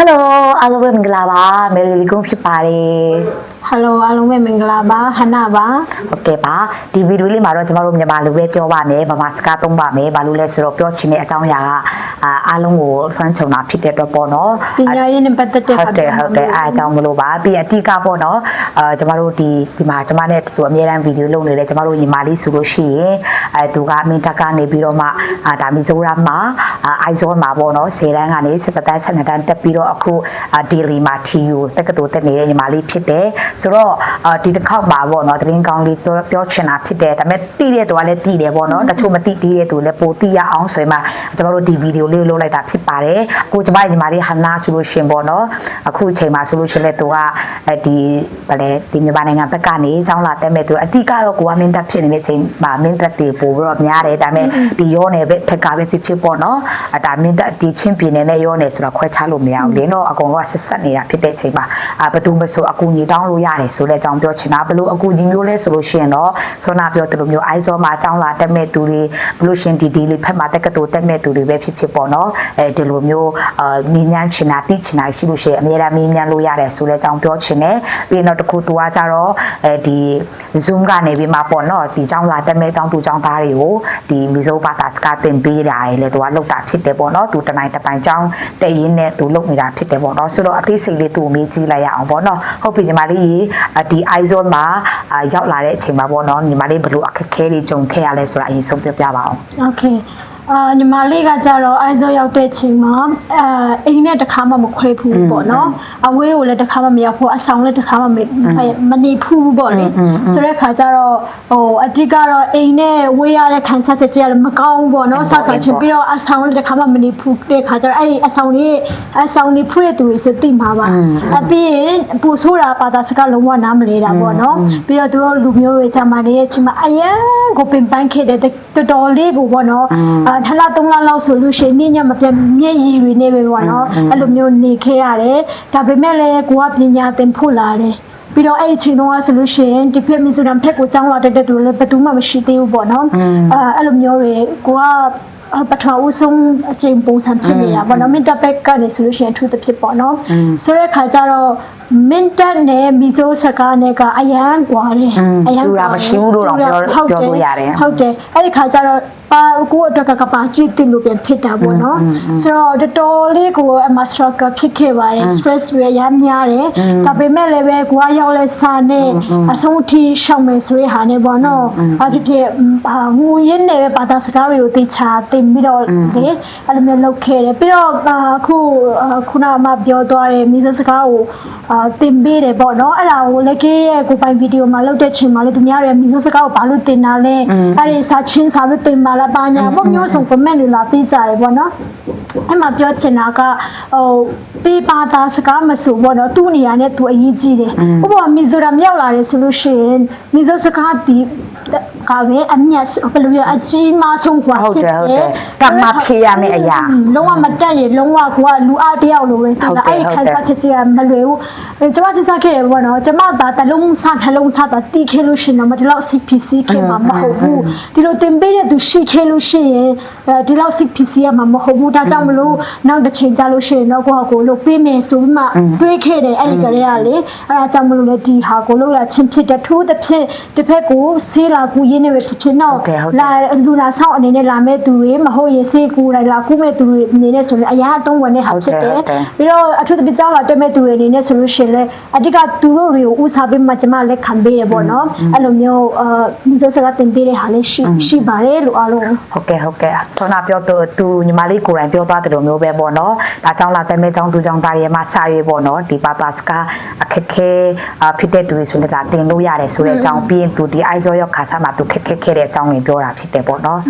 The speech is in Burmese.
Hello အားလုံးပဲမင်္ဂလာပါမယ်ရီလီကွန်ဖြစ်ပါတယ် Hello အားလုံးပဲမင်္ဂလာပါဟနာပါ ဟုတ်ကဲ့ပါဒီဗီဒီယိုလေးမှာတော့ကျွန်တော်တို့မြန်မာလူပဲပြောပါမယ်ဗမာစကားသုံးပါမယ်ဘာလို့လဲဆိုတော့ပြောချင်တဲ့အကြောင်းအရာကအားလုံးကိုလွှမ်းခြုံတာဖြစ်တဲ့အတွက်ပေါ့နော် ပညာရေးနဲ့ပတ်သက်တဲ့ဟုတ်တယ်အားအကြောင်းမလို့ပါပြီးအတိအကပေါ့နော်ကျွန်တော်တို့ဒီမှာကျွန်မနဲ့သူအများအားဗီဒီယိုလုပ်နေတယ်ကျွန်တော်တို့ညီမလေးဆိုလို့ရှိရင်သူကအမင်းတက်ကနေပြီးတော့မှဒါမီဇိုရမ်မှာအိုက်ဇောမှာပေါ့နော်10တန်းကနေ17တန်း12တန်းတက်ပြီးတော့အခုဒီလီမှာ TU တက္ကသိုလ်တက်နေတဲ့ညီမလေးဖြစ်တယ်ဆိုတော့ဒီတစ်ခေါက်ပါပေါ့နော်သတင်းကောင်းလေးပြောချင်တာဖြစ်တယ်ဒါပေမဲ့တိတဲ့သူကလည်းတိတယ်ပေါ့နော်တချို့မတိသေးတဲ့သူလည်းပိုတိရအောင်ဆိုရင်မှကျွန်တော်တို့ဒီဗီဒီယိုလေးလုပ်လိုက်တာဖြစ်ပါတယ်အခုကျွန်မညီမလေးဟန်နာဆိုလို့ရှင်ပေါ့နော်အခုအချိန်မှာဆိုလို့ရှင်လည်းသူကဒီမြန်မာနိုင်ငံဘက်ကနေကျောင်းလာတက်မဲ့သူအတိကတော့ကိုကမင်းတက်ဖြစ်နေတဲ့အချိန်မှာမင်းတက်တွေပို့ပြီးတော့များတယ်ဒါပေမဲ့ဒီရောနယ်ဘက်ဖက်ကပဲဖြစ်ပေါ့နော်ဒါမင်းတက်ဒီချင်းပြင်းနေတဲ့ရောနယ်ဆိုတော့ခွဲခြားလို့မရဘူးလေနော်အကောင်ကဆက်ဆက်နေတာဖြစ်တဲ့အချိန်မှာဘယ်သူမှဆိုအကူကြီးတောင်းလို့ရတယ်ဆိုတဲ့အကြောင်းပြောချင်တာဘလို့အကူကြီးမျိုးလဲဆိုလို့ရှိရင်တော့ဆောနာပြောတယ်လို့မျိုးအိုက်ဇောမှာကျောင်းလာတက်မဲ့သူတွေဘလို့ရှင်ဒီလေးဖက်မှာတက်ကတူတက်မဲ့သူတွေပဲဖြစ်ပေါ့နော်ဒီလိုမျိုးမင်းညာချင်တာတိချင်တာရှိလို့ရှိရင်အများအားမင်းညာလို့ရတယ်ဆိုတဲ့အကြောင်းပြောချင်တယ်ပြီးတော့တခုသူကကြတော့ဒီ Zoom ကနေပြီးမှပေါ့နော်ဒီကျောင်းလာတက်မဲ့ကျောင်းသူကျောင်းသားတွေကိုဒီမီဇိုဘာသာစကားသင်ပေးတာလေသူကလောက်တာဖြစ်တယ်ပေါ့နော်သူတနိုင်တပိုင်ကျောင်းတက်ရင်းနဲ့သူလုပ်နေတာဖြစ်တယ်ပေါ့နော်ဆိုတော့အသေးစိတ်လေးသူ့ကိုမေးကြည့်လိုက်ရအောင်ပေါ့နော်ဟုတ်ပြီညီမလေးဒီ iZone မှာရောက်လာတဲ့အချိန်မှာပေါ့နော်ညီမလေးဘယ်လိုအခက်အခဲတွေကြုံခဲ့ရလဲဆိုတာအရင်ဆုံးပြောပြပါအောင် Okay ညီမလေးကကြတော့အိုက်ဇောရောက်တဲ့ချိန်မှာအိမ်နဲ့တခါမှမခွဲဘူးပေါ့နော်အဝေးကိုလည်းတခါမှမရောက်ဘူးအဆောင်လည်းတခါမှမနေဘူးပေါ့လေဆိုတဲ့ခါကျတော့အတိကတော့အိမ်နဲ့ဝေးရတဲ့ခံစားချက်ကြီးလည်းမကောင်းဘူးပေါ့နော်ဆောက်ချင်ပြီးတော့အဆောင်လည်းတခါမှမနေဘူးတဲ့ခါကျတော့အဲ့အဆောင်နေဖူးတဲ့သူတွေဆိုသိမှာပါပြီးရင်ပူဆိုးတာဘာသာစကားလုံးဝနားမလဲတာပေါ့နော်ပြီးတော့သူတို့လူမျိုးတွေဂျာမန်တွေရဲ့ချိန်မှာအရန်ကိုပင်ပန်းခဲ့တဲ့တော်လေးကိုပေါ့နော်ထလာ3လလောက်ဆိုလို့ရှိရင်ညမပြတ်မျက်ရည်တွေနေပဲပေါ့နော်အဲ့လိုမျိုးနေခဲ့ရတယ်ဒါပေမဲ့လည်းကိုကပညာသင်ဖို့လာတယ်ပြီးတော့အဲ့အချိန်တုန်းကဆိုလို့ရှိရင်ဒီဖက်မီဇိုရမ်ဖက်ကိုကျောင်းလာတဲ့သူလည်းဘယ်သူမှမရှိသေးဘူးပေါ့နော်အဲ့လိုမျိုးတွေကိုကပထမဦးဆုံးအချိန်ပုံစံဖြစ်နေတာပေါ့နော်မင်တာဘက်ကနေဆိုလို့ရှိရင်အထူးသဖြင့်ပေါ့နော်ဆိုတဲ့အခါကျတော့မင်တာနဲ့မီဇိုစကားနဲ့ကအရန်กว่าတယ်အရန်တူတာမရှိဘူးလို့တော့ပြောလို့ရတယ်ဟုတ်တယ်အဲ့ဒီခါကျတော့ကိုယ့်အတွက်ကပါကြည့်တင်လို့ပြန်ဖြစ်တာပေါ့နော်ဆိုတော့တော်လေးကိုအမစထရကဖြစ်ခဲ့ပါတယ် stress တွေရမ်းများတယ်ဒါပေမဲ့လည်းပဲကိုကရောက်လဲစာနဲ့အဆုံးထိရှောင်မယ်ဆိုရဟာနဲ့ပေါ့နော်ဘာဖြစ်ဖြစ်ငိုရင်းနဲ့ဘာသာစကားတွေကိုသိချာတင်ပြီးတော့လေအဲ့လိုမျိုးလုပ်ခဲ့တယ်ပြီးတော့ခုနကပြောသွားတယ်မိသားစကားကိုတင်ပေးတယ်ပေါ့နော်အဲ့ဒါကိုလည်းကေးရဲ့ကိုပိုင်ဗီဒီယိုမှာလုပ်တဲ့ချိန်မှာလည်းသူများရဲ့မိသားစကားကိုဘာလို့တင်တာလဲအဲ့ဒီစာချင်းစာလို့တင်ပါလားပါညာပေါ့မျိုးဆုံး comment တွေလာပေးကြတယ်ပေါ့နော်အဲ့မှာပြောချင်တာကပေးပါတာစကားမဆိုပေါ့နော်သူ့နေရာနဲ့သူအရေးကြီးတယ်ဥပမာမီဇိုရမ်ရောက်လာတယ်ဆိုလို့ရှိရင်မီဇိုစကားဒီကပဲအမြတ်ဘယ်လိုပြောအကြီးမားဆုံးခွာဖြစ်တယ်ကမှဖြစ်ရမယ့်အရာလုံးဝမတက်ရလုံးဝကိုကလူအားတယောက်လိုပဲအဲ့ဒီခန်းစားချက်ကြီးမလွယ်ဘူးကျွန်မစဉ်းစားခဲ့တယ်ပေါ့နော်ကျွန်မဒါတလုံးစားနှလုံးစားတာတီးခဲလို့ရှိရင်တော့ဒီလောက်စိတ်ဖြစ်စီခဲ့မှာမဟုတ်ဘူးဒီလိုတင်ပေးတဲ့သူရှိခဲလို့ရှိရင်ဒီလောက်စိတ်ဖြစ်စီရမှာမဟုတ်ဘူးဒါကြောင့်မလို့နောက်တစ်ချိန်ကြာလို့ရှိရင်တော့ကိုလို့ပေးမယ်ဆိုပြီးမှတွေးခဲ့တယ်အဲ့ဒီကလေးကလေအဲ့ဒါကြောင့်မလို့လေဒီဟာကိုလို့ရချင်းဖြစ်တဲ့ထိုးတစ်ဖြစ်တစ်ဖက်ကိုဆေးလာကူရင်းနေပဲဖြစ်တော့လာလူနာဆောင်အနေနဲ့လာမဲ့သူတွေမဟုတ်ရင်ဆေးကူလိုက်လာကူမဲ့သူတွေအနေနဲ့ဆိုရင်အရာအသုံးဝင်တဲ့ဟာဖြစ်တယ်ပြီးတော့အထူးသဖြင့်ကြောင်းလာတက်မဲ့သူတွေအနေနဲ့ဆိုလို့ရှိရင်လေအတိကသူတို့တွေကိုဥစားပေးမှကျမလက်ခံပေးရပေါ့နော်အဲ့လိုမျိုးမိစောစကားတင်ပေးတဲ့ဟာလေးရှိပါတယ်လို့အားလုံးဟုတ်ကဲ့ဆောနာပြောသူညီမလေးကိုယ်တိုင်ပြောသွားတယ်လို့မျိုးပဲပေါ့နော်ဒါကြောင့်လာတက်မဲ့ကျောင်းသူကျောင်းသားတွေမှာစာရေးပေါ့နော်ဒီပါပါစကားအခက်ခဲဖြစ်တဲ့သူတွေဆိုလည်းဒါတင်လို့ရတယ်ဆိုတဲ့အကြောင်းပြီးရင်သူဒီအိုက်ဇောရောက်ခါစားမှာသူခက်ခဲတဲ့အကြောင်းကိုပြောတာဖြစ်တယ်ပေါ့နော်